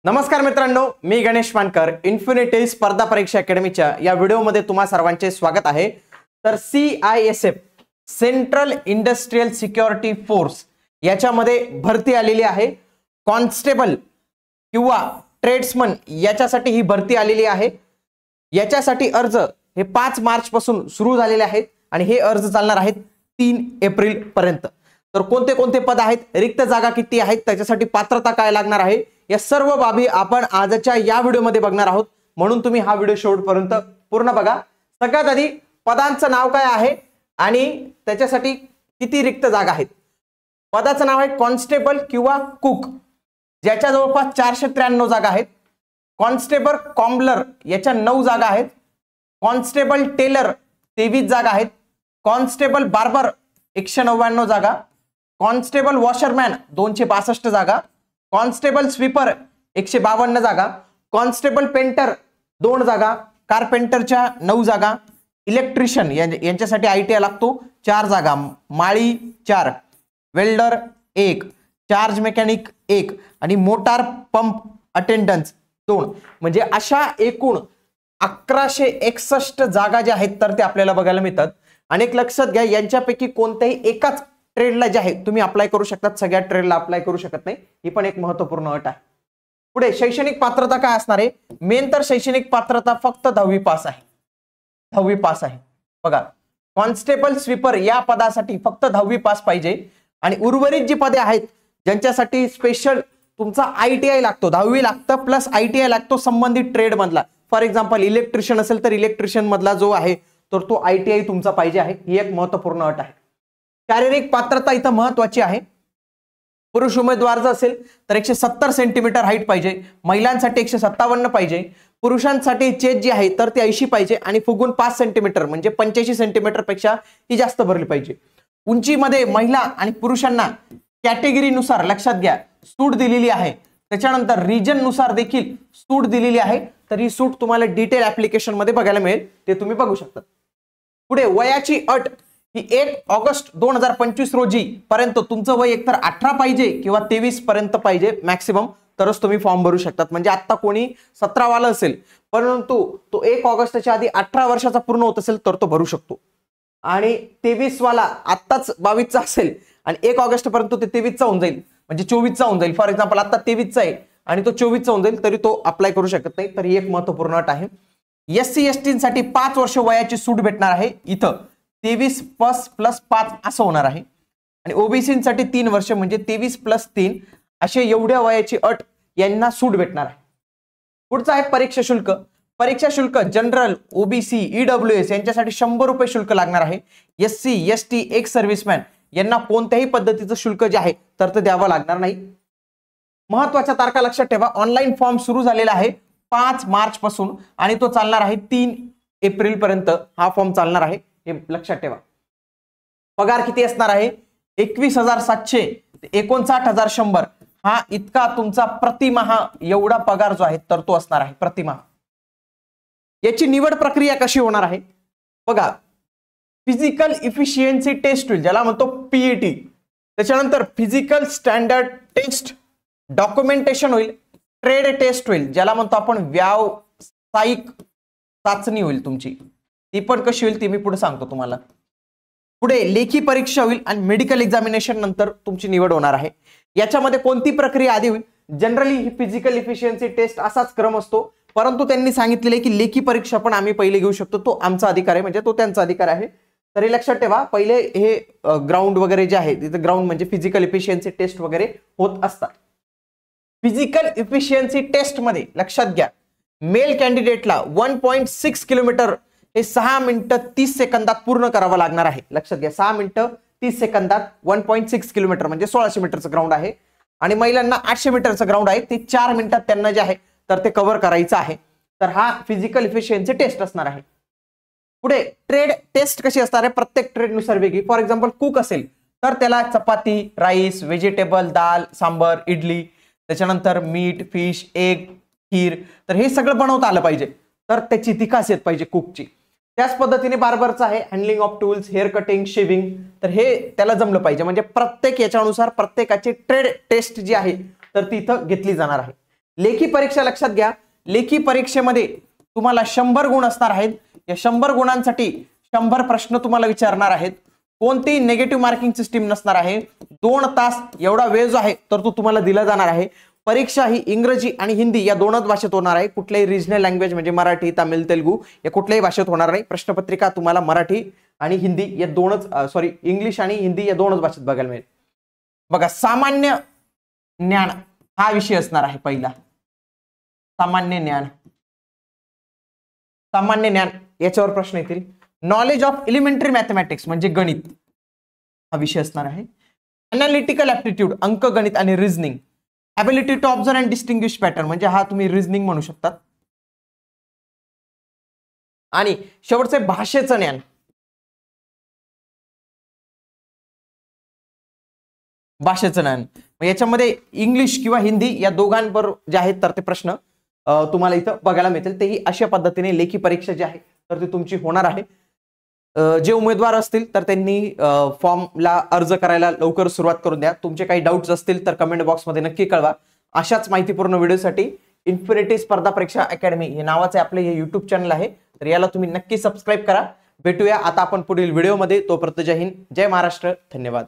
नमस्कार मित्रांनो, मी गणेश मानकर इन्फिनिटी स्पर्धा परीक्षा अकॅडमीच्या या व्हिडिओमध्ये तुम्हा सर्वांचे स्वागत आहे। तर CISF central industrial security force याच्यामध्ये भरती आलेली आहे। कॉन्स्टेबल किंवा ट्रेड्समन याच्यासाठी ही भरती आलेली आहे। याच्यासाठी अर्ज हे 5 मार्च पासून सुरू झालेले आहेत आणि हे अर्ज चालणार आहेत 3 एप्रिल पर्यंत। तर कोणते कोणते पद आहेत, रिक्त जागा किती आहेत, त्याच्यासाठी पात्रता काय लागणार आहे, या सर्व बाबी आपण आजच्या या व्हिडिओमध्ये बघणार आहोत। म्हणून तुम्ही हा व्हिडिओ शेवटपर्यंत पूर्ण बघा। सगळ्यात आधी पदांचं नाव काय आहे आणि त्याच्यासाठी किती रिक्त जागा आहेत। पदाचं नाव आहे कॉन्स्टेबल किंवा कुक, ज्याच्या जवळपास 493 जागा आहेत। कॉन्स्टेबल कॉम्बलर याच्या 9 जागा आहेत। कॉन्स्टेबल टेलर 23 जागा आहेत। कॉन्स्टेबल बार्बर 199 जागा। कॉन्स्टेबल वॉशरमॅन 262 जागा। कॉन्स्टेबल स्वीपर 152 जागा। कॉन्स्टेबल पेंटर 2 जागा। कारपेंटरच्या 9 जागा। इलेक्ट्रिशियन यांच्यासाठी ITI लागतो 4 जागा। माळी 4, वेल्डर 1, चार्ज मेकॅनिक 1 आणि मोटार पंप अटेंडन्स 2। म्हणजे अशा एकूण 1161 जागा ज्या आहेत तर ते आपल्याला बघायला मिळतात। आणि एक लक्षात घ्या, यांच्यापैकी कोणत्याही एकाच ट्रेडला जे आहे तुम्ही अप्लाय करू शकतात, सगळ्या ट्रेडला अप्लाय करू शकत नाही, ही पण एक महत्त्वपूर्ण अट आहे। पुढे शैक्षणिक पात्रता काय असणार आहे। मेन तर शैक्षणिक पात्रता फक्त 10वी पास आहे। 10वी पास आहे बघा। कॉन्स्टेबल स्वीपर या पदासाठी फक्त 10वी पास पाहिजे आणि उर्वरित जी पदे आहेत ज्यांच्यासाठी स्पेशल तुमचा ITI लागतो, 10वी लागतं प्लस ITI लागतो संबंधित ट्रेड मधला। फॉर एक्झाम्पल इलेक्ट्रिशियन असेल तर इलेक्ट्रिशियन मधला जो आहे तर तो ITI तुमचा पाहिजे आहे, ही एक महत्त्वपूर्ण अट आहे। शारीरिक पात्रता इथं महत्त्वाची आहे। पुरुष उमेदवार जर असेल तर 170 सेंटीमीटर हाईट पाहिजे, महिलांसाठी 157 पाहिजे, पुरुषांसाठी चेस्ट जी आहे तर ती 80 पाहिजे आणि फुगून 5 सेंटीमीटर म्हणजे 85 सेंटीमीटर पेक्षा ही जास्त भरली पाहिजे। उंचीमध्ये महिला आणि पुरुषांना कॅटेगरीनुसार लक्षात घ्या सूट दिलेली आहे। त्याच्यानंतर रिजन नुसार देखील सूट दिलेली आहे, तर ही सूट तुम्हाला डिटेल ऍप्लिकेशन मध्ये बघायला मिळेल, ते तुम्ही बघू शकता। पुढे वयाची अट ही 1 ऑगस्ट 2025 रोजी पर्यंत तुमचं वय एकतर 18 पाहिजे किंवा 23 पर्यंत पाहिजे मॅक्सिमम, तरच तुम्ही फॉर्म भरू शकतात। म्हणजे आता कोणी 17 वाला असेल परंतु तो 1 ऑगस्टच्या आधी 18 वर्षाचा पूर्ण होत असेल तर तो भरू शकतो। आणि 23 वाला आत्ताच 22चा असेल आणि 1 ऑगस्ट पर्यंत ते 23चा होऊन जाईल, म्हणजे 24चा होऊन जाईल। फॉर एक्झाम्पल आता 23चा आहे आणि तो 24चा होऊन जाईल तरी तो अप्लाय करू शकत नाही, तर ही एक महत्त्वपूर्ण अट आहे। SC ST साठी 5 वर्ष वयाची सूट भेटणार आहे। इथं 23 + 5 असं होणार आहे आणि OBC साठी 3 वर्ष म्हणजे 23 + 3 असे एवढ्या वयाची अट यांना सूट भेटणार आहे। पुढचा आहे परीक्षा शुल्क। परीक्षा शुल्क जनरल, OBC, EWS यांच्यासाठी 100 रुपये शुल्क लागणार आहे। SC ST एक सर्व्हिसमॅन यांना कोणत्याही पद्धतीचं शुल्क जे आहे तर ते द्यावं लागणार नाही। महत्त्वाच्या तारखा लक्षात ठेवा, ऑनलाईन फॉर्म सुरू झालेला आहे 5 मार्च पासून आणि तो चालणार आहे 3 एप्रिल पर्यंत हा फॉर्म चालणार आहे, हे लक्षात ठेवा। पगार किती असणार आहे, 21,700 ते 59,100 हा इतका तुमचा प्रतिमाह एवढा पगार जो आहे तर तो असणार आहे प्रतिमाह। याची निवड प्रक्रिया कशी होणार आहे बघा। फिजिकल इफिशियन्सी टेस्ट होईल, ज्याला म्हणतो PET। त्याच्यानंतर फिजिकल स्टँडर्ड टेस्ट, डॉक्युमेंटेशन होईल, ट्रेड टेस्ट होईल, ज्याला म्हणतो आपण व्यावसायिक चाचणी होईल तुमची, ती पण कशी होईल ती मी पुढे सांगतो तुम्हाला। पुढे लेखी परीक्षा होईल आणि मेडिकल एक्झामिनेशन नंतर तुमची निवड होणार आहे। याच्यामध्ये कोणती प्रक्रिया आधी होईल, जनरली ही फिजिकल इफिशियन्सी टेस्ट असाच क्रम असतो, परंतु त्यांनी सांगितलेले की लेखी परीक्षा पण आम्ही पहिले घेऊ शकतो, तो आमचा अधिकार आहे, म्हणजे तो त्यांचा अधिकार आहे। तर हे लक्षात ठेवा, पहिले हे ग्राउंड वगैरे जे आहे तिथे ग्राउंड म्हणजे फिजिकल इफिशियन्सी टेस्ट वगैरे होत असतात। फिजिकल इफिशियन्सी टेस्ट मध्ये लक्षात घ्या, मेल कॅन्डिडेटला 1.6 किलोमीटर हे 6 मिनिटं 30 सेकंदात पूर्ण करावं लागणार आहे। लक्षात घ्या, 6 मिनिटं 30 सेकंदात 1.6 किलोमीटर म्हणजे 1600 मीटरचं ग्राउंड आहे आणि महिलांना 800 मीटरचं ग्राउंड आहे, ते 4 मिनिटात त्यांना जे आहे तर ते कव्हर करायचं आहे। तर हा फिजिकल इफिशियन्सी टेस्ट असणार आहे। पुढे ट्रेड टेस्ट कशी असणार आहे, प्रत्येक ट्रेड नुसार वेगळी। फॉर एक्झाम्पल कुक असेल तर त्याला चपाती, राईस, व्हेजिटेबल, दाल, सांबर, इडली, त्याच्यानंतर मीट, फिश, एग, खीर, तर हे सगळं बनवता आलं पाहिजे, तर त्याची ती खासियत पाहिजे कुकची। त्याच पद्धतीने बार्बरचं आहे handling of tools, hair cutting, shaving, तर हे त्याला जमलं पाहिजे। म्हणजे प्रत्येक याच्यानुसार प्रत्येकाची ट्रेड टेस्ट जी आहे तर ती इथं घेतली जाणार आहे। लेखी परीक्षा लक्षात घ्या, लेखी परीक्षेमध्ये तुम्हाला 100 गुण असणार आहेत. या 100 गुणांसाठी 100 प्रश्न तुम्हाला विचारणार आहेत. कोणतीही नेगेटिव्ह मार्किंग सिस्टीम नसणार आहे. 2 तास एवढा वेळ जो आहे तर तो तुम्हाला दिला जाणार आहे. परीक्षा ही इंग्रजी आणि हिंदी या दोनच भाषेत होणार आहे. कुठल्याही रिजनल लँग्वेज म्हणजे मराठी, तामिळ, तेलुगू या कुठल्याही भाषेत होणार नाही. प्रश्नपत्रिका तुम्हाला मराठी आणि हिंदी या दोनच इंग्लिश आणि हिंदी या दोनच भाषेत बघायला मिळेल. बघा, सामान्य ज्ञान हा विषय असणार आहे पहिला. सामान्य ज्ञान, सामान्य ज्ञान याच्यावर प्रश्न येतील. नॉलेज ऑफ एलिमेंटरी मॅथमॅटिक्स म्हणजे गणित हा विषय असणार आहे. अनालिटिकल ऍप्टिट्यूड अंकगणित आणि reasoning. Ability to observe and distinguish pattern म्हणजे हा तुम्ही रिझनिंग म्हणू शकतात. आणि शेवटचे भाषेचं ज्ञान. भाषेचं ज्ञान याच्यामध्ये इंग्लिश किंवा हिंदी या दोघांवर जे आहेत तर ते प्रश्न तुम्हाला इथं बघायला मिळतील. तेही अशा पद्धतीने लेखी परीक्षा जी आहे तर ती तुमची होणार आहे. जे उमेदवार असतील तर त्यांनी फॉर्मला अर्ज करायला लवकर सुरुवात करून द्या. तुमचे काही डाऊट्स असतील तर कमेंट बॉक्समध्ये नक्की कळवा. अशाच माहितीपूर्ण व्हिडिओसाठी इन्फिनिटी स्पर्धा परीक्षा अकॅडमी हे नावाचे आपले हे युट्यूब चॅनल आहे, तर याला तुम्ही नक्की सबस्क्राईब करा. भेटूया आता आपण पुढील व्हिडिओमध्ये. तोपर्यंत जय हिंद, जय महाराष्ट्र, धन्यवाद.